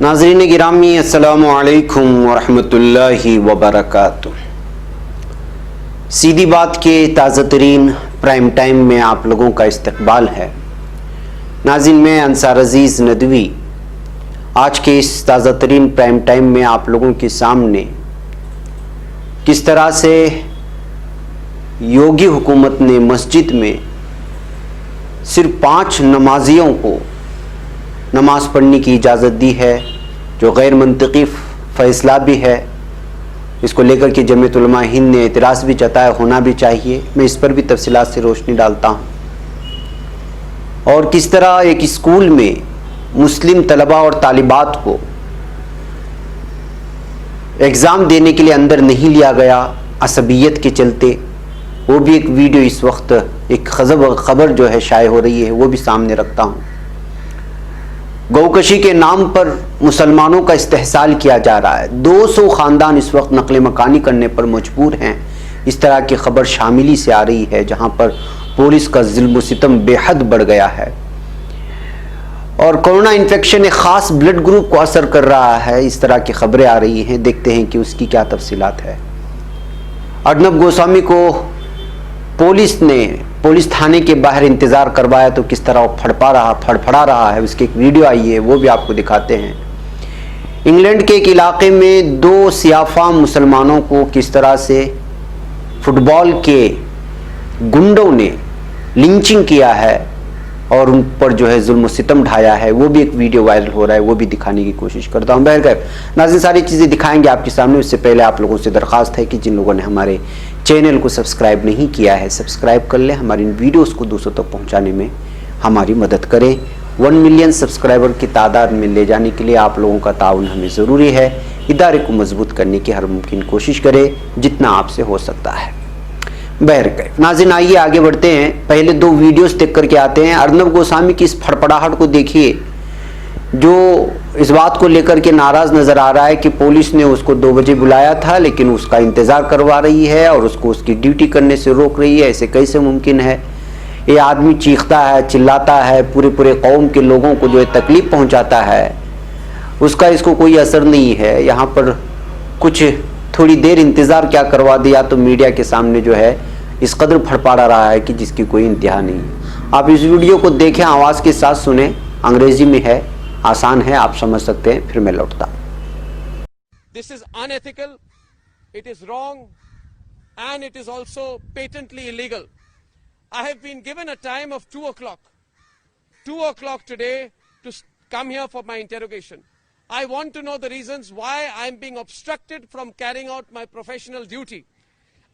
नाज़रीन गिरामी अस्सलामु अलैकुम वरहमतुल्लाहि वबरकातुह। सीधी बात के ताज़ा तरीन प्राइम टाइम में आप लोगों का इस्तकबाल है। नाज़रीन मैं अंसार अजीज़ नदवी आज के इस ताज़ा तरीन प्राइम टाइम में आप लोगों के सामने किस तरह से योगी हुकूमत ने मस्जिद में सिर्फ 5 नमाजियों को नमाज पढ़ने की इजाज़त दी है, जो गैर मंतकी फ़ैसला भी है। इसको लेकर के जमीयत उलमा हिंद ने एतराज़ भी जताया, होना भी चाहिए। मैं इस पर भी तफसीलात से रोशनी डालता हूँ। और किस तरह एक स्कूल में मुस्लिम तलबा और तालिबात को एग्ज़ाम देने के लिए अंदर नहीं लिया गया असबियत के चलते, वो भी एक वीडियो इस वक्त एक खबर जो है शाये हो रही है, वो भी सामने रखता हूँ। गौकशी के नाम पर मुसलमानों का इस्तेहसाल किया जा रहा है। 200 ख़ानदान इस वक्त नक़ल मकानी करने पर मजबूर हैं। इस तरह की खबर शामिली से आ रही है, जहाँ पर पुलिस का ज़ुल्म सितम बेहद बढ़ गया है। और कोरोना इन्फेक्शन एक ख़ास ब्लड ग्रुप को असर कर रहा है, इस तरह की खबरें आ रही हैं। देखते हैं कि उसकी क्या तफसीलात है। अर्नब गोस्वामी को पुलिस ने पुलिस थाने के बाहर इंतज़ार करवाया तो किस तरह वो फड़फड़ा रहा है, उसकी एक वीडियो आई है, वो भी आपको दिखाते हैं। इंग्लैंड के एक इलाके में 2 सियाफाम मुसलमानों को किस तरह से फुटबॉल के गुंडों ने लिंचिंग किया है और उन पर जो है जुल्म सितम ढाया है, वो भी एक वीडियो वायरल हो रहा है, वो भी दिखाने की कोशिश करता हूँ। बहरकैफ नाज़रीन सारी चीज़ें दिखाएंगे आपके सामने। उससे पहले आप लोगों से दरख्वास्त है कि जिन लोगों ने हमारे चैनल को सब्सक्राइब नहीं किया है, सब्सक्राइब कर लें। हमारी इन वीडियोस को दूसरों तक पहुंचाने में हमारी मदद करें। 1 मिलियन सब्सक्राइबर की तादाद में ले जाने के लिए आप लोगों का ताउन हमें ज़रूरी है। इदारे को मजबूत करने की हर मुमकिन कोशिश करें, जितना आपसे हो सकता है। बहरकैफ नाज़रीन आइए आगे बढ़ते हैं। पहले 2 वीडियोस देख करके आते हैं। अर्नब गोस्वामी की इस फड़फड़ाहट को देखिए, जो इस बात को लेकर के नाराज़ नज़र आ रहा है कि पुलिस ने उसको 2 बजे बुलाया था, लेकिन उसका इंतज़ार करवा रही है और उसको उसकी ड्यूटी करने से रोक रही है। ऐसे कैसे मुमकिन है? ये आदमी चीखता है, चिल्लाता है, पूरे कौम के लोगों को जो है तकलीफ़ पहुंचाता है, उसका इसको कोई असर नहीं है। यहाँ पर कुछ थोड़ी देर इंतज़ार क्या करवा दिया तो मीडिया के सामने जो है इस कदर फड़फड़ा रहा है कि जिसकी कोई इंतहा नहीं है। आप इस वीडियो को देखें, आवाज़ के साथ सुने, अंग्रेजी में है, आसान है, आप समझ सकते हैं। फिर मैं लौटता। This is unethical, it is wrong, and it is also patently illegal. I have been given a time of 2 o'clock. 2 o'clock today to come here for my interrogation. I want to know the reasons why I am being obstructed from carrying out my professional duty.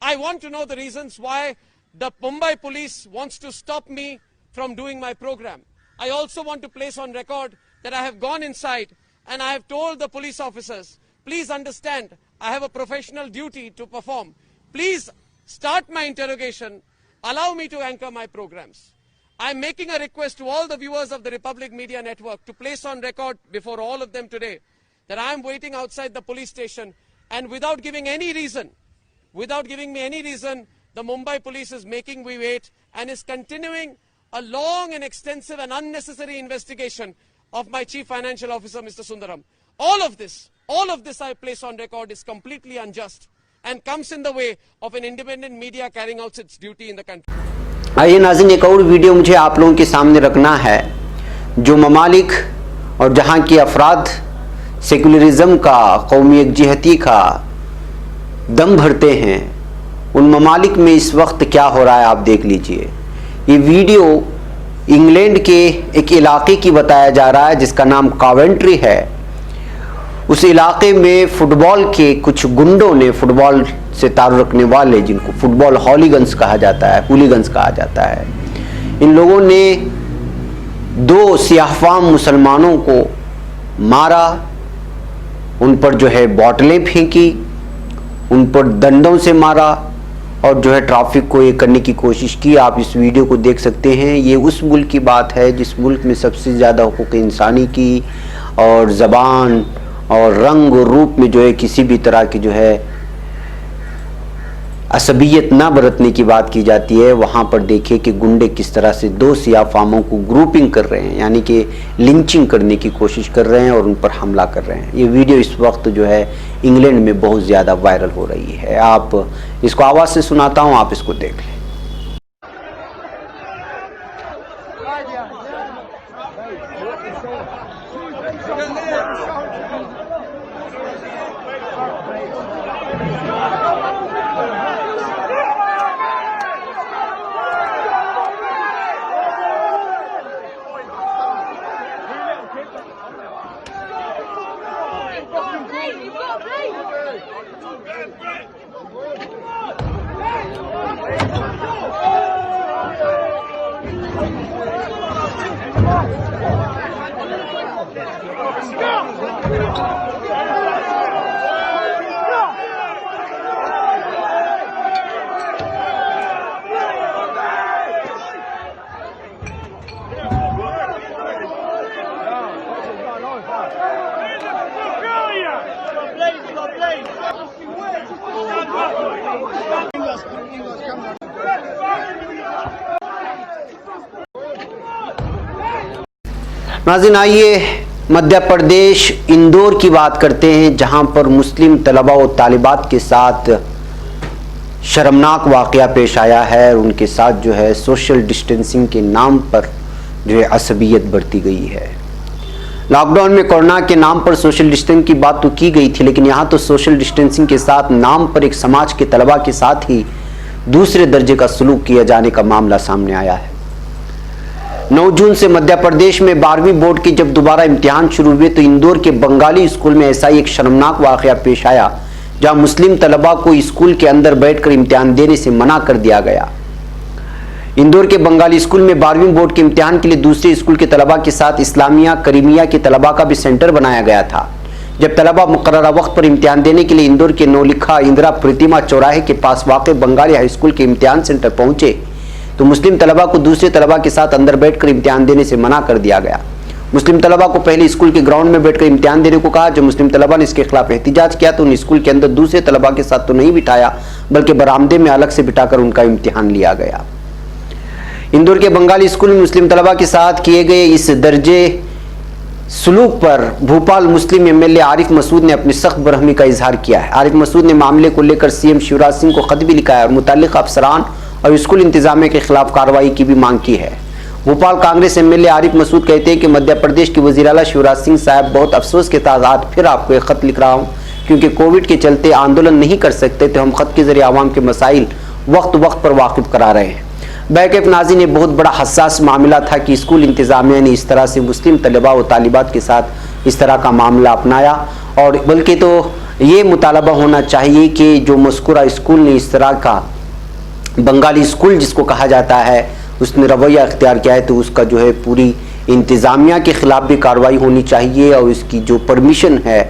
I want to know the reasons why the Mumbai police wants to stop me from doing my program. I also want to place on record that I have gone inside and I have told the police officers, please understand, I have a professional duty to perform. Please start my interrogation. Allow me to anchor my programs. I am making a request to all the viewers of the Republic Media Network to place on record before all of them today that I am waiting outside the police station, and without giving me any reason, the Mumbai police is making me wait and is continuing a long and extensive and unnecessary investigation of my Chief Financial Officer, Mr. Sundaram. All of this I place on record is completely unjust and comes in the way of an independent media carrying out its duty in the country. आइए नाज़रीन, एक और video मुझे आप लोगों के सामने रखना है। जो ममालिक और जहाँ की अफराद सेकुलरिज्म का, कौमी यकजहती का दम भरते हैं, उन ममालिक में इस वक्त क्या हो रहा है आप देख लीजिए। ये वीडियो इंग्लैंड के एक इलाके की बताया जा रहा है जिसका नाम कावेंट्री है। उस इलाके में फुटबॉल के कुछ गुंडों ने, फुटबॉल से ताल्लुक़ रखने वाले, जिनको फुटबॉल हॉलीगन्स कहा जाता है, हूलीगन्स कहा जाता है, इन लोगों ने 2 सियाहफाम मुसलमानों को मारा, उन पर जो है बोतलें फेंकी, उन पर डंडों से मारा और जो है ट्रैफिक को ये करने की कोशिश की। आप इस वीडियो को देख सकते हैं। ये उस मुल्क की बात है जिस मुल्क में सबसे ज़्यादा हुकूक इंसानी की और ज़बान और रंग और रूप में जो है किसी भी तरह की जो है असबियत न बरतने की बात की जाती है, वहाँ पर देखिए कि गुंडे किस तरह से 2 सियाह फामों को ग्रुपिंग कर रहे हैं, यानी कि लिंचिंग करने की कोशिश कर रहे हैं और उन पर हमला कर रहे हैं। ये वीडियो इस वक्त जो है इंग्लैंड में बहुत ज़्यादा वायरल हो रही है। आप इसको आवाज़ से सुनाता हूँ, आप इसको देख लें। नाज़रीन, आइए मध्य प्रदेश इंदौर की बात करते हैं, जहां पर मुस्लिम तलबा और तालिबात के साथ शर्मनाक वाक़या पेश आया है और उनके साथ जो है सोशल डिस्टेंसिंग के नाम पर जो है असबियत बरती गई है। लॉकडाउन में कोरोना के नाम पर सोशल डिस्टेंसिंग की बात तो की गई थी, लेकिन यहाँ तो सोशल डिस्टेंसिंग के साथ नाम पर एक समाज के तलबा के साथ ही दूसरे दर्जे का सलूक किया जाने का मामला सामने आया है। 9 जून से मध्य प्रदेश में 12वीं बोर्ड के जब दोबारा इम्तिहान शुरू हुए तो इंदौर के बंगाली स्कूल में ऐसा ही एक शर्मनाक वाक़या पेश आया, जहां मुस्लिम तलबा को स्कूल के अंदर बैठकर इम्तिहान देने से मना कर दिया गया। इंदौर के बंगाली स्कूल में 12वीं बोर्ड के इम्तिहान के लिए दूसरे स्कूल के तलबा के साथ इस्लामिया करीमिया के तलबा का भी सेंटर बनाया गया था। जब तलबा मुकर्ररा वक्त पर इम्तिहान देने के लिए इंदौर के नौलिखा इंदिरा प्रतिमा चौराहे के पास वाक़ बंगाली हाई स्कूल के इम्तिहान सेंटर पहुंचे तो मुस्लिम तलबा को दूसरे तलबा के साथ अंदर बैठकर इम्तिहान देने से मना कर दिया गया। मुस्लिम तलबा को पहले स्कूल के ग्राउंड में बैठकर इम्तिहान देने को कहा। जब मुस्लिम तलबा ने इसके खिलाफ एहतिजाज किया तो उन्हें स्कूल के अंदर दूसरे तलबा के साथ तो नहीं बिठाया, बल्कि बरामदे में अलग से बिठाकर उनका इम्तिहान लिया गया। इंदौर के बंगाली स्कूल में मुस्लिम तलबा के साथ किए गए इस दर्जे सलूक पर भोपाल मुस्लिम एमएलए आरिफ मसूद ने अपनी सख्त बरहमी का इजहार किया है। आरिफ मसूद ने मामले को लेकर सीएम शिवराज सिंह को खत भी लिखा है और मुताल्लिक़ अफसरान और स्कूल इंतजामिया के खिलाफ कार्रवाई की भी मांग की है। भोपाल कांग्रेस एमएलए आरिफ मसूद कहते हैं कि मध्य प्रदेश के वज़ीर आला शिवराज सिंह साहब, बहुत अफसोस के साथ आज फिर आपको एक खत लिख रहा हूँ, क्योंकि कोविड के चलते आंदोलन नहीं कर सकते तो हम खत के जरिए आवाम के मसाइल वक्त वक्त पर वाकिफ करा रहे हैं। बैकअप नाज़रीन, ये बहुत बड़ा हसास मामला था कि स्कूल इंतजामिया ने इस तरह से मुस्लिम तलबा और तालिबात के साथ इस तरह का मामला अपनाया, और बल्कि तो ये मुतालबा होना चाहिए कि जो मज़कूरा स्कूल ने इस तरह का बंगाली स्कूल जिसको कहा जाता है उसने रवैया अख्तियार किया है तो उसका जो है पूरी इंतज़ामिया के ख़िलाफ़ भी कार्रवाई होनी चाहिए और इसकी जो परमिशन है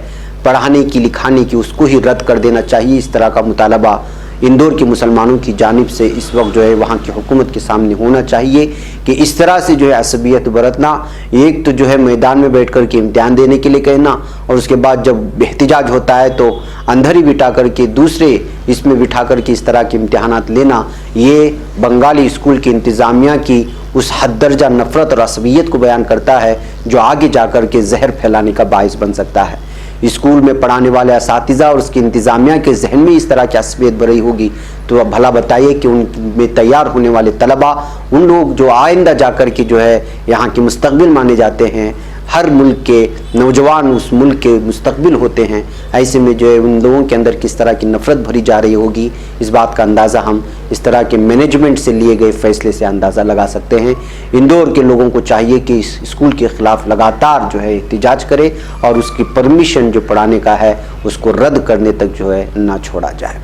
पढ़ाने की लिखाने की उसको ही रद्द कर देना चाहिए। इस तरह का मुतालबा इंदौर के मुसलमानों की जानिब से इस वक्त जो है वहाँ की हुकूमत के सामने होना चाहिए कि इस तरह से जो है असबियत बरतना, एक तो जो है मैदान में बैठ कर के इम्तिहान देने के लिए कहना और उसके बाद जब एहतिजाज होता है तो अंदर ही बिठा करके दूसरे इसमें बिठा करके इस तरह के इम्तिहानात लेना, ये बंगाली स्कूल की इंतज़ामिया की उस हद दर्जा नफ़रत और असबियत को बयान करता है जो आगे जा कर के जहर फैलाने का बाइस बन सकता है। स्कूल में पढ़ाने वाले असातिज़ा और उसकी इंतज़ामिया के जहन में इस तरह की असबियत भरी होगी तो अब भला बताइए कि उनमें तैयार होने वाले तलबा, उन लोग जो आइंदा जाकर के जो है यहाँ के मुस्तकबिल माने जाते हैं, हर मुल्क के नौजवान उस मुल्क के मुस्तकबिल होते हैं, ऐसे में जो है उन लोगों के अंदर किस तरह की नफ़रत भरी जा रही होगी, इस बात का अंदाज़ा हम इस तरह के मैनेजमेंट से लिए गए फैसले से अंदाज़ा लगा सकते हैं। इंदौर के लोगों को चाहिए कि इस स्कूल के ख़िलाफ़ लगातार जो है एहतिजाज करे और उसकी परमिशन जो पढ़ाने का है उसको रद्द करने तक जो है ना छोड़ा जाए।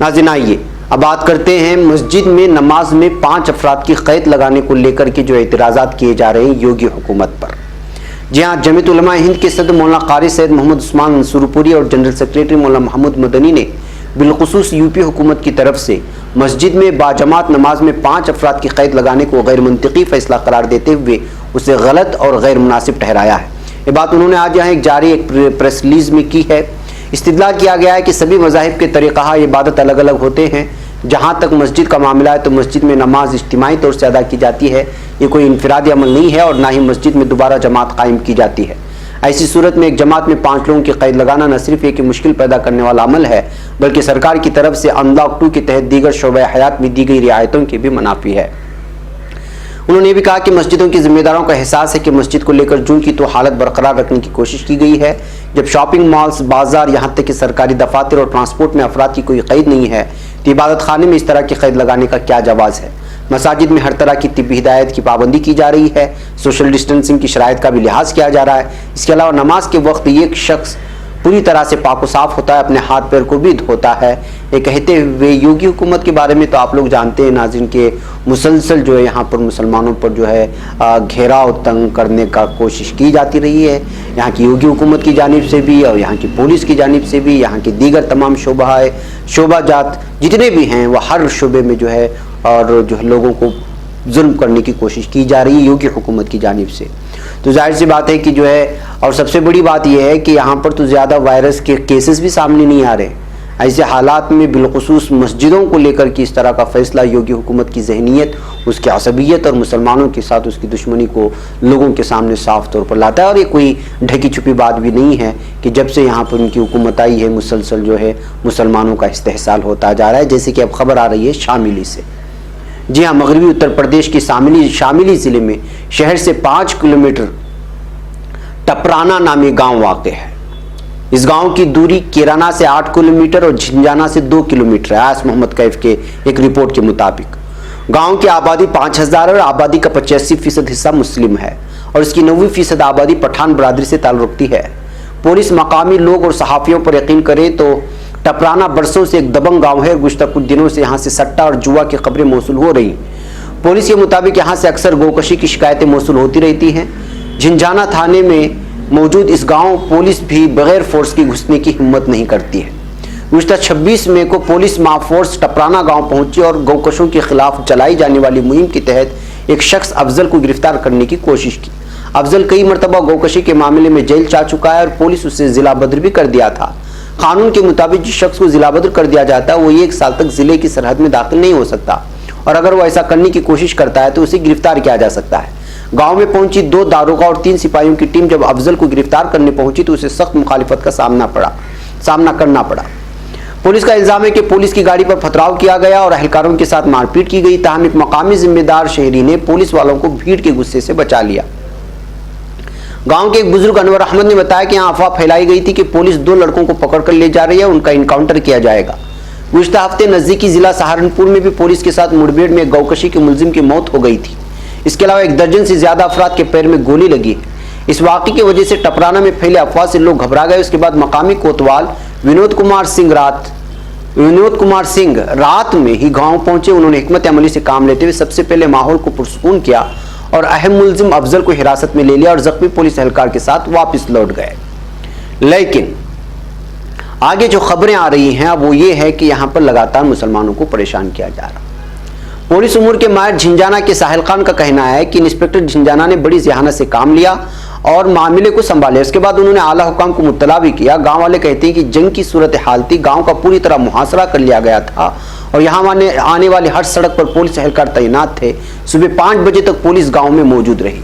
नाज़रीन, आइए अब बात करते हैं मस्जिद में नमाज में 5 अफराद की क़ैद लगाने को लेकर के जो एतराज़ात किए जा रहे हैं योगी हुकूमत पर। जी हाँ, जमीयत उलमा हिंद के सदर मौलाना कारी सैयद मोहम्मद उस्मान मंसूरपुरी और जनरल सेक्रेटरी मौलाना महमूद मदनी ने बिलखुसूस यूपी हुकूमत की तरफ से मस्जिद में बाजमात नमाज में 5 अफराद की क़ैद लगाने को गैर मंतिकी फ़ैसला करार देते हुए उसे गलत और गैर मुनासिब ठहराया है। ये बात उन्होंने आज यहाँ एक जारी एक प्रेस रिलीज़ में की है। इस्तिदलाल किया गया है कि सभी मज़ाहिब के तरीक़ा इबादत अलग अलग होते हैं, जहाँ तक मस्जिद का मामला है तो मस्जिद में नमाज इज्तिमाई तौर से अदा की जाती है, ये कोई इनफरादी अमल नहीं है और ना ही मस्जिद में दोबारा जमात कायम की जाती है। ऐसी सूरत में एक जमात में 5 लोगों की कैद लगाना न सिर्फ एक मुश्किल पैदा करने वाला अमल है, बल्कि सरकार की तरफ से अनलॉक 2 के तहत दीगर शोबे हयात में दी गई रियायतों की भी मुनाफी है। उन्होंने ये भी कहा कि मस्जिदों के जिम्मेदारों का एहसास है कि मस्जिद को लेकर जून की तो हालत बरकरार रखने की कोशिश की गई है। जब शॉपिंग मॉल्स, बाजार, यहाँ तक कि सरकारी दफातर और ट्रांसपोर्ट में अफराद की कोई कैद नहीं है तो इबादत खाने में इस तरह की कैद लगाने का क्या जवाज़ है। मसाजिद में हर तरह की तिब्बी हिदायत की पाबंदी की जा रही है, सोशल डिस्टेंसिंग की शराइत का भी लिहाज किया जा रहा है। इसके अलावा नमाज के वक्त एक शख्स पूरी तरह से पाक साफ होता है, अपने हाथ पैर को भी धोता है। ये कहते हुए योगी हुकूमत के बारे में तो आप लोग जानते हैं नाज़रीन के मुसलसल जो है यहाँ पर मुसलमानों पर जो है घेराव तंग करने का कोशिश की जाती रही है, यहाँ की योगी हुकूमत की जानिब से भी और यहाँ की पुलिस की जानिब से भी। यहाँ के दीगर तमाम शोबाजात जितने भी हैं वह हर शोबे में जो है और जो है लोगों को जुल्म करने की कोशिश की जा रही है योगी हुकूमत की जानिब से। तो जाहिर सी बात है कि जो है, और सबसे बड़ी बात यह है कि यहाँ पर तो ज़्यादा वायरस के केसेस भी सामने नहीं आ रहे। ऐसे हालात में बिलखुसूस मस्जिदों को लेकर कि इस तरह का फैसला योगी हुकूमत की जहनीत, उसकी असबियत और मुसलमानों के साथ उसकी दुश्मनी को लोगों के सामने साफ तौर पर लाता है। और ये कोई ढकी छुपी बात भी नहीं है कि जब से यहाँ पर उनकी हुकूमत आई है मुसलसल जो है मुसलमानों का इस्तेहसाल होता जा रहा है। जैसे कि अब खबर आ रही है शामिली से। जी हाँ, मगरबी उत्तर प्रदेश के शामिली ज़िले में शहर से 5 किलोमीटर टपराना नामी गांव वाक़ है। इस गांव की दूरी केराना से 8 किलोमीटर और झिंझाना से 2 किलोमीटर है। आस मोहम्मद कैफ के एक रिपोर्ट के मुताबिक गांव की आबादी 5000 और आबादी का 85% हिस्सा मुस्लिम है और इसकी 90% आबादी पठान बरादरी से ताल्लुक़ रखती है। पुलिस, मकामी लोग और सहाफ़ियों पर यकीन करे तो टपराना बरसों से एक दबंग गांव है। गुज़श्ता कुछ दिनों से यहाँ से सट्टा और जुआ की खबरें मौसूल हो रही। पुलिस के मुताबिक यहाँ से अक्सर गोकशी की शिकायतें मौसूल होती रहती हैं। झिंझाना थाने में मौजूद इस गांव पुलिस भी बगैर फोर्स की घुसने की हिम्मत नहीं करती है। गुज़श्ता 26 मई को पुलिस माफोर्स टपराना गांव पहुंची और गौकशों के खिलाफ चलाई जाने वाली मुहिम के तहत एक शख्स अफजल को गिरफ्तार करने की कोशिश की। अफजल कई मरतबा गौकशी के मामले में जेल जा चुका है और पुलिस उसे जिला बद्र भी कर दिया था। कानून के मुताबिक जिस शख्स को जिला बद्र कर दिया जाता है वो 1 साल तक जिले की सरहद में दाखिल नहीं हो सकता और अगर वो ऐसा करने की कोशिश करता है तो उसे गिरफ्तार किया जा सकता है। गांव में पहुंची 2 दारोगा और 3 सिपाहियों की टीम जब अफजल को गिरफ्तार करने पहुंची तो उसे सख्त मुखालिफत का सामना करना पड़ा। पुलिस का इल्जाम है कि पुलिस की गाड़ी पर पथराव किया गया और अहलकारों के साथ मारपीट की गई। ताहम एक मकामी जिम्मेदार शहरी ने पुलिस वालों को भीड़ के गुस्से से बचा लिया। गांव के एक बुजुर्ग अनवर अहमद ने बताया कि यहाँ अफवाह फैलाई गई थी कि पुलिस 2 लड़कों को पकड़ कर ले जा रही है और उनका इनकाउंटर किया जाएगा। गुज़श्ता हफ्ते नजदीकी जिला सहारनपुर में भी पुलिस के साथ मुठभेड़ में गौकशी के मुलजिम की मौत हो गई थी। इसके अलावा 1 दर्जन से ज्यादा अफराद के पैर में गोली लगी। इस वाक़े की वजह से टपराना में फैले अफवाह से लोग घबरा गए। उसके बाद मकामी कोतवाल विनोद कुमार सिंह रात में ही गांव पहुंचे। उन्होंने हिकमत अमली से काम लेते हुए सबसे पहले माहौल को पुरसकून किया और अहम मुलजिम अफजल को हिरासत में ले लिया और जख्मी पुलिस एहलकार के साथ वापस लौट गए। लेकिन आगे जो खबरें आ रही हैं अब वो ये है कि यहाँ पर लगातार मुसलमानों को परेशान किया जा रहा। पुलिस उमूर के माहिर झिंझाना के साहिल खान का कहना है कि इंस्पेक्टर झिंझाना ने बड़ी ज़हानत से काम लिया और मामले को संभाले। उसके बाद उन्होंने आला हुकाम को मुत्तला भी किया। गांव वाले कहते हैं कि जंग की सूरत हाल थी, गांव का पूरी तरह मुहासरा कर लिया गया था और यहाँ आने वाली हर सड़क पर पुलिस एहलकार तैनात थे। सुबह 5 बजे तक पुलिस गांव में मौजूद रही।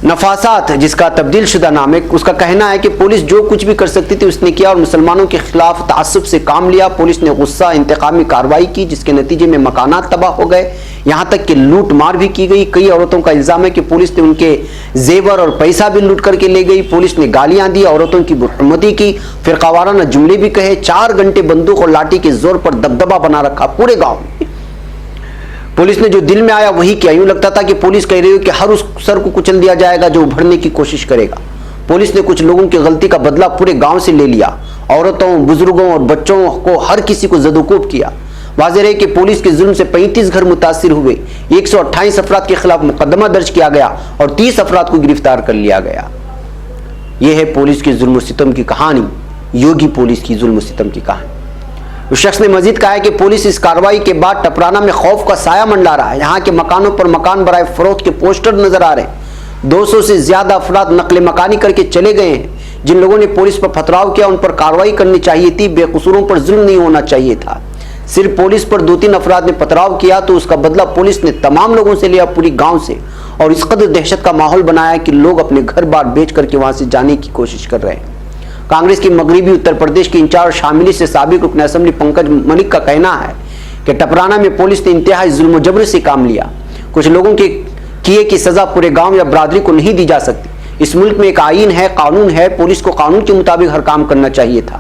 नफासात, जिसका तब्दील शुदा नाम है, उसका कहना है कि पुलिस जो कुछ भी कर सकती थी उसने किया और मुसलमानों के खिलाफ तासुब से काम लिया। पुलिस ने गुस्सा इंतकामी कार्रवाई की जिसके नतीजे में मकानात तबाह हो गए, यहाँ तक कि लूट मार भी की गई। कई औरतों का इल्जाम है कि पुलिस ने उनके जेवर और पैसा भी लूट करके ले गई। पुलिस ने गालियां दी, औरतों की बुरहमती की, फिरकावाराना जुमले भी कहे। 4 घंटे बंदूक और लाठी के जोर पर दबदबा बना रखा पूरे गाँव में। पुलिस ने जो दिल में आया वही किया। यूं लगता था कि पुलिस कह रही हो कि हर उस सर को कुचल दिया जाएगा जो उभरने की कोशिश करेगा। पुलिस ने कुछ लोगों की गलती का बदला पूरे गांव से ले लिया। औरतों, बुजुर्गों और बच्चों को, हर किसी को जदोकोब किया। वाज़ेह है कि पुलिस के जुल्म से 35 घर मुतासिर हुए। 128 अफराद के खिलाफ मुकदमा दर्ज किया गया और 30 अफराद को गिरफ्तार कर लिया गया। यह है पुलिस की जुल्म सितम की कहानी, योगी पुलिस की जुल्म सितम की कहानी। उस शख्स ने मजीद कहा है कि पुलिस इस कार्रवाई के बाद टपराना में खौफ का साया मंडरा रहा है। यहाँ के मकानों पर मकान बराए फरोख्त के पोस्टर नजर आ रहे हैं। 200 से ज्यादा अफराद नकल मकानी करके चले गए हैं। जिन लोगों ने पुलिस पर पथराव किया उन पर कार्रवाई करनी चाहिए थी, बेकसूरों पर जुल्म नहीं होना चाहिए था। صرف پولیس پر 2-3 افراد نے پتھراؤ کیا تو اس کا بدلہ پولیس نے تمام لوگوں سے لیا، پوری گاؤں سے، اور اس قدر دہشت کا ماحول بنایا کہ لوگ اپنے گھر بار بیچ کر کے وہاں سے جانے کی کوشش کر رہے ہیں۔ کانگریس کی مغربی اتر پردیش کے انچارج شاملی سے سابق رکن اسمبلی پنکج ملک کا کہنا ہے کہ ٹپرانا میں پولیس نے انتہائی ظلم و جبر سے کام لیا۔ کچھ لوگوں کے کیے کی سزا پورے گاؤں یا برادری کو نہیں دی جا سکتی۔ اس ملک میں ایک آئین ہے، قانون ہے، پولیس کو قانون کے مطابق ہر کام کرنا چاہیے تھا۔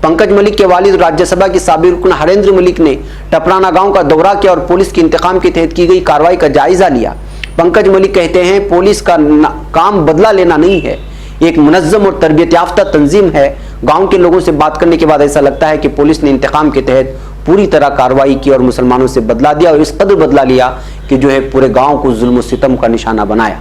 پنکج ملک کے والد راجیہ سبھا کے سابق رکن ہریندر ملک نے ٹپرانا گاؤں کا دورہ کیا اور پولیس کے انتقام کے تحت کی گئی کارروائی کا جائزہ لیا۔ پنکج ملک کہتے ہیں پولیس کا کام بدلہ لینا نہیں ہے، ایک منظم اور تربیت یافتہ تنظیم ہے۔ گاؤں کے لوگوں سے بات کرنے کے بعد ایسا لگتا ہے کہ پولیس نے انتقام کے تحت پوری طرح کارروائی کی اور مسلمانوں سے بدلہ دیا، اور اس قدر بدلہ لیا کہ جو ہے پورے گاؤں کو ظلم و ستم کا نشانہ بنایا۔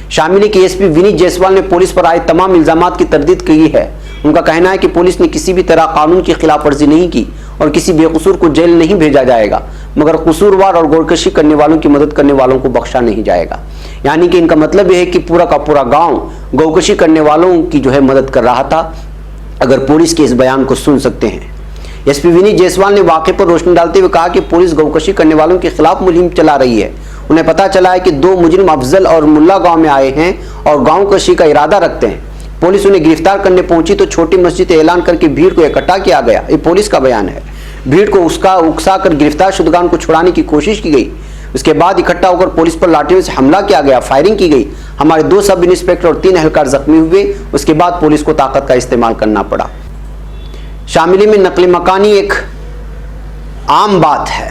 شاملی کے ایس پی ونیت جیسوال نے پولیس پر آئے تمام الزامات کی تردید کی ہے۔ ان کا کہنا ہے کہ پولیس نے کسی بھی طرح قانون کی خلاف ورزی نہیں کی اور کسی بے قصور کو جیل نہیں بھیجا جائے گا، مگر قصوروار اور گورکشی کرنے والوں کی مدد کرنے والوں کو بخشا نہیں جائے گا۔ یعنی کہ ان کا مطلب یہ ہے کہ پورا کا پورا گاؤں گورکشی کرنے والوں کی جو ہے مدد کر رہا تھا، اگر پولیس کے اس بیان کو سن سکتے ہیں۔ ایس پی ونیت جیسوال نے واقعے پر روشنی ڈالتے ہوئے کہا کہ پولیس گوکشی کرنے والوں کے خلاف مہم چلا رہی ہے۔ انہیں پتہ چلا ہے کہ 2 مجرم افضل اور ملا گاؤں میں آئے ہیں اور گاؤں کشی کا ارادہ رکھتے ہیں۔ پولیس انہیں گرفتار کرنے پہنچی تو چھوٹی مسجد اعلان کر کے بھیڑ کو اکٹھا کیا گیا، یہ پولیس کا بیان ہے۔ بھیڑ کو اکسا کر گرفتار شدگان کو چھڑانے کی کوشش کی گئی۔ اس کے بعد اکٹھا ہو کر پولیس پر لاٹھیوں سے حملہ کیا گیا، فائرنگ کی گئی۔ ہمارے 2 سب انسپیکٹر اور 3 اہلکار زخمی ہوئے۔ اس کے بعد پولیس کو طاقت کا استعمال کرنا پڑا۔ شاملی میں نقل مکانی ایک عام بات ہے۔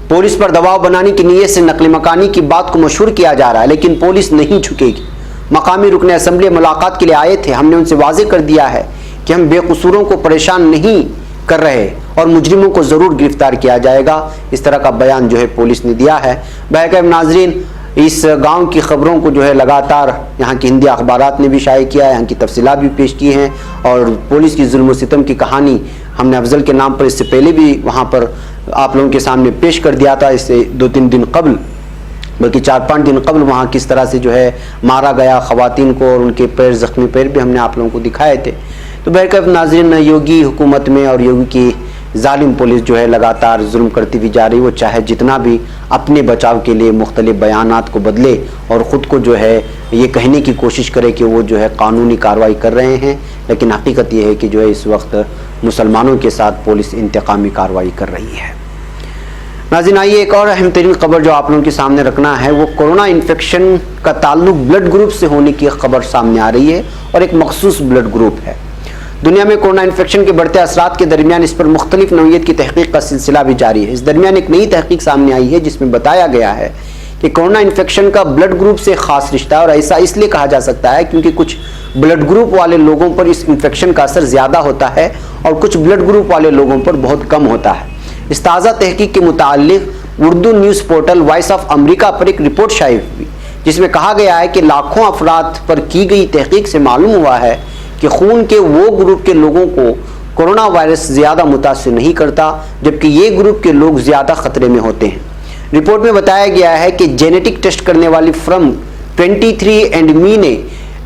پولیس پر دباؤ بنانے کی نیت سے نقل مکانی کی بات کو مشہور کیا جا رہا ہے، لیکن پولیس نہیں جھکے گی۔ مقامی رکن اسمبلی ملاقات کے لیے آئے تھے، ہم نے ان سے واضح کر دیا ہے کہ ہم بے قصوروں کو پریشان نہیں کر رہے اور مجرموں کو ضرور گرفتار کیا جائے گا۔ اس طرح کا بیان جو ہے پولیس نے دیا ہے۔ بہرکیف ناظرین، اس گاؤں کی خبروں کو جو ہے لگاتار یہاں کی ہندی اخبارات نے بھی شائع کیا ہے، یہاں کی تفصیلات بھی پیش کی ہیں، اور پولیس کی ظلم و ستم کی کہانی ہم نے افضل کے نام پر اس سے پہلے بھی وہاں پر آپ لوگوں کے سامنے پیش کر دیا تھا، اس سے 2-3 دن قبل، بلکہ 4-5 دن قبل وہاں کس طرح سے جو ہے مارا گیا خواتین کو، اور ان کے پیر زخمی پیر بھی ہم نے آپ لوگوں کو دکھائے تھے۔ تو بہرکیف ناظرین، یوگی حکومت میں اور یوگی کی ظالم پولیس جو ہے لگاتار ظلم کرتی بھی جا رہی، وہ چاہے جتنا بھی اپنے بچاؤ کے لیے مختلف بیانات کو بدلے اور خود کو جو ہے یہ کہنے کی کوشش کرے کہ وہ جو ہے قانونی کارروائی کر رہے ہیں، لیکن حقیقت یہ ہے کہ جو ہے اس وقت مسلمانوں کے ساتھ پولیس انتقامی کارروائی کر رہی ہے۔ ناظرین، آئیے ایک اور اہم ترین خبر جو آپ لوگوں کے سامنے رکھنا ہے، وہ کورونا انفیکشن کا تعلق بلڈ گروپ سے ہونے کی خبر سامنے آ رہی ہے، اور ایک مخصوص بلڈ گروپ ہے۔ دنیا میں کورونا انفیکشن کے بڑھتے اثرات کے درمیان اس پر مختلف نوعیت کی تحقیق کا سلسلہ بھی جاری ہے۔ اس درمیان ایک نئی تحقیق سامنے آئی ہے جس میں بتایا گیا ہے کہ کورونا انفیکشن کا بلڈ گروپ سے خاص رشتہ ہے، اور ایسا اس لیے کہا جا سکتا ہے کیونکہ کچھ بلڈ گروپ والے لوگوں پر اس انفیکشن کا اثر زیادہ ہوتا ہے اور کچھ بلڈ گروپ والے لوگوں پر بہت کم ہوتا ہے۔ اس تازہ تحقیق کے متعلق Urdu news portal voice of America پر ایک رپورٹ شائع ہوئی، جس میں کہا گیا ہے کہ لاکھوں افراد پر کی گئی تحقیق سے معلوم ہوا ہے کہ خون کے وہ گروپ کے لوگوں کو کورونا وائرس زیادہ متاثر نہیں کرتا، جبکہ یہ گروپ کے لوگ زیادہ خطرے میں ہوتے ہیں۔ رپورٹ میں بتایا گیا ہے کہ جینیٹک ٹیسٹ کرنے والی فرم 23andMe نے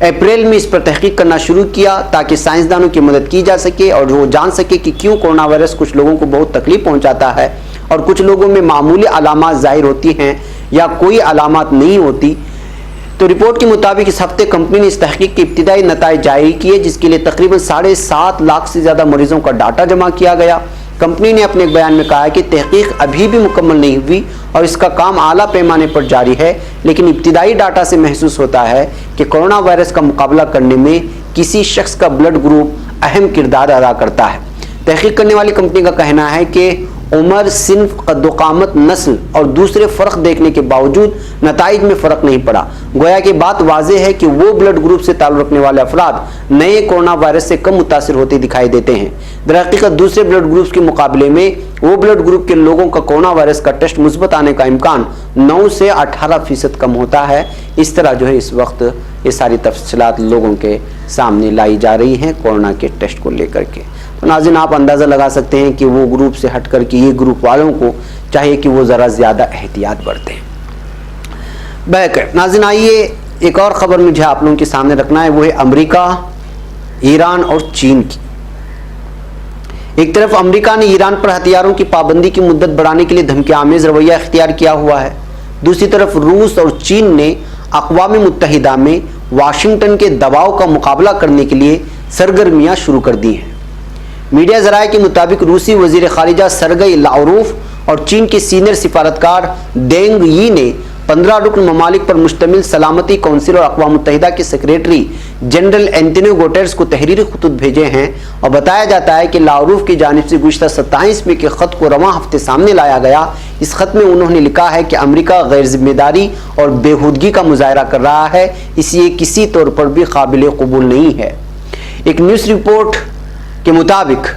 اپریل میں اس پر تحقیق کرنا شروع کیا تاکہ سائنسدانوں کی مدد کی جا سکے اور وہ جان سکے کہ کیوں کورونا وائرس کچھ لوگوں کو بہت تکلیف پہنچاتا ہے اور کچھ لوگوں میں معمولی علامات ظاہر ہوتی ہیں یا کوئی علامات نہیں ہوتی۔ تو رپورٹ کے مطابق اس ہفتے کمپنی نے اس تحقیق کے ابتدائی نتائج جاری کیے، جس کے لیے تقریباً 7.5 لاکھ سے زیادہ مریضوں کا ڈاٹا جمع کیا گیا۔ کمپنی نے اپنے ایک بیان میں کہا ہے کہ تحقیق ابھی بھی مکمل نہیں ہوئی اور اس کا کام اعلیٰ پیمانے پر جاری ہے، لیکن ابتدائی ڈاٹا سے محسوس ہوتا ہے کہ کورونا وائرس کا مقابلہ کرنے میں کسی شخص کا بلڈ گروپ اہم کردار ادا کرتا ہے۔ تحقیق کرنے والی کمپنی کا کہنا ہے کہ عمر، صنف، قد و قامت، نسل اور دوسرے فرق دیکھنے کے باوجود نتائج میں فرق نہیں پڑا۔ گویا کہ بات واضح ہے کہ وہ بلڈ گروپ سے تعلق رکھنے والے افراد نئے کورونا وائرس سے کم متاثر ہوتے دکھائی دیتے ہیں۔ درحقیقت دوسرے بلڈ گروپس کے مقابلے میں وہ بلڈ گروپ کے لوگوں کا کورونا وائرس کا ٹیسٹ مثبت آنے کا امکان 9 سے 18% کم ہوتا ہے۔ اس طرح جو ہے اس وقت یہ ساری تفصیلات لوگوں کے سامنے لائی جا رہی ہیں کورونا کے ٹیسٹ کو لے کر کے۔ تو ناظرین، آپ اندازہ لگا سکتے ہیں کہ وہ گروپ سے ہٹ کر کے یہ گروپ والوں کو چاہیے کہ وہ ذرا زیادہ احتیاط برتیں۔ بہرکیف ناظرین، آئیے ایک اور خبر مجھے آپ لوگوں کے سامنے رکھنا ہے، وہ ہے امریکہ، ایران اور چین کی۔ ایک طرف امریکہ نے ایران پر ہتھیاروں کی پابندی کی مدت بڑھانے کے لیے دھمکی آمیز رویہ اختیار کیا ہوا ہے، دوسری طرف روس اور چین نے اقوام متحدہ میں واشنگٹن کے دباؤ کا مقابلہ کرنے کے لیے سرگرمیاں شروع کر دی ہیں۔ میڈیا ذرائع کے مطابق روسی وزیر خارجہ سرگئی لاوروف اور چین کے سینئر سفارتکار دینگ یی نے 15 رکن ممالک پر مشتمل سلامتی کونسل اور اقوام متحدہ کے سیکریٹری جنرل اینٹونیو گوٹیرس کو تحریری خطوط بھیجے ہیں، اور بتایا جاتا ہے کہ لاوروف کی جانب سے گزشتہ 27 مئی کے خط کو رواں ہفتے سامنے لایا گیا۔ اس خط میں انہوں نے لکھا ہے کہ امریکہ غیر ذمہ داری اور بےہودگی کا مظاہرہ کر رہا ہے، اس لیے کسی طور پر بھی قابل قبول نہیں ہے۔ ایک نیوز رپورٹ کے مطابق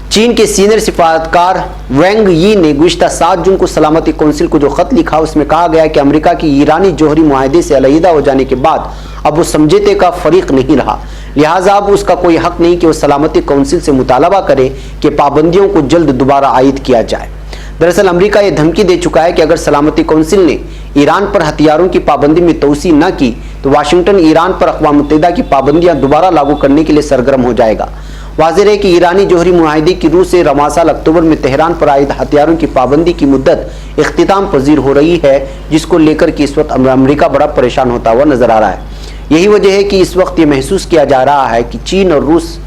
چین کے سینئر سفارتکار وینگ یی نے گزشتہ 7 جون کو سلامتی کونسل کو جو خط لکھا، اس میں کہا گیا کہ امریکہ کی ایرانی جوہری معاہدے سے علیحدہ ہو جانے کے بعد اب وہ سمجھوتے کا فریق نہیں رہا، لہٰذا اب اس کا کوئی حق نہیں کہ وہ سلامتی کونسل سے مطالبہ کرے کہ پابندیوں کو جلد دوبارہ عائد کیا جائے۔ دراصل امریکہ یہ دھمکی دے چکا ہے کہ اگر سلامتی کونسل نے ایران پر ہتھیاروں کی پابندی میں توسیع نہ کی تو واشنگٹن ایران پر اقوام متحدہ کی پابندیاں دوبارہ لاگو کرنے کے لیے سرگرم ہو جائے گا۔ واضح ہے کہ ایرانی جوہری معاہدے کی روح سے رواں سال اکتوبر میں تہران پر عائد ہتھیاروں کی پابندی کی مدت اختتام پذیر ہو رہی ہے، جس کو لے کر کے اس وقت امریکہ بڑا پریشان ہوتا ہوا نظر آ رہا ہے۔ یہی وجہ ہے کہ اس وقت یہ محسوس کیا جا رہا ہے کہ چین اور روس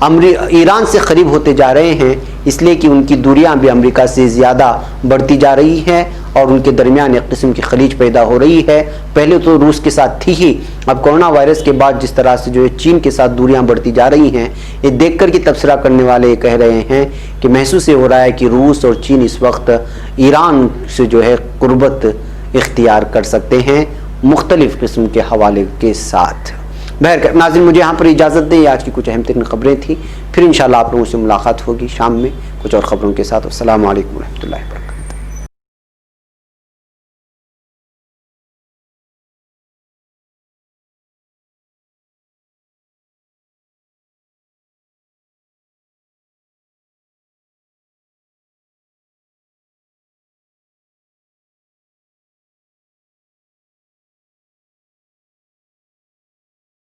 ایران سے قریب ہوتے جا رہے ہیں، اس لیے کہ ان کی دوریاں بھی امریکہ سے زیادہ بڑھتی جا رہی ہیں اور ان کے درمیان ایک قسم کی خلیج پیدا ہو رہی ہے۔ پہلے تو روس کے ساتھ تھی ہی، اب کورونا وائرس کے بعد جس طرح سے جو ہے چین کے ساتھ دوریاں بڑھتی جا رہی ہیں، یہ دیکھ کر کے تبصرہ کرنے والے یہ کہہ رہے ہیں کہ محسوس ہو رہا ہے کہ روس اور چین اس وقت ایران سے جو ہے قربت اختیار کر سکتے ہیں مختلف قسم کے حوالے کے ساتھ۔ بہرکیف ناظرین، مجھے یہاں پر اجازت دیں، آج کی کچھ اہم ترین خبریں تھیں، پھر انشاءاللہ آپ لوگوں سے ملاقات ہوگی شام میں کچھ اور خبروں کے ساتھ۔ السلام علیکم ورحمۃ اللہ وبرکاتہ۔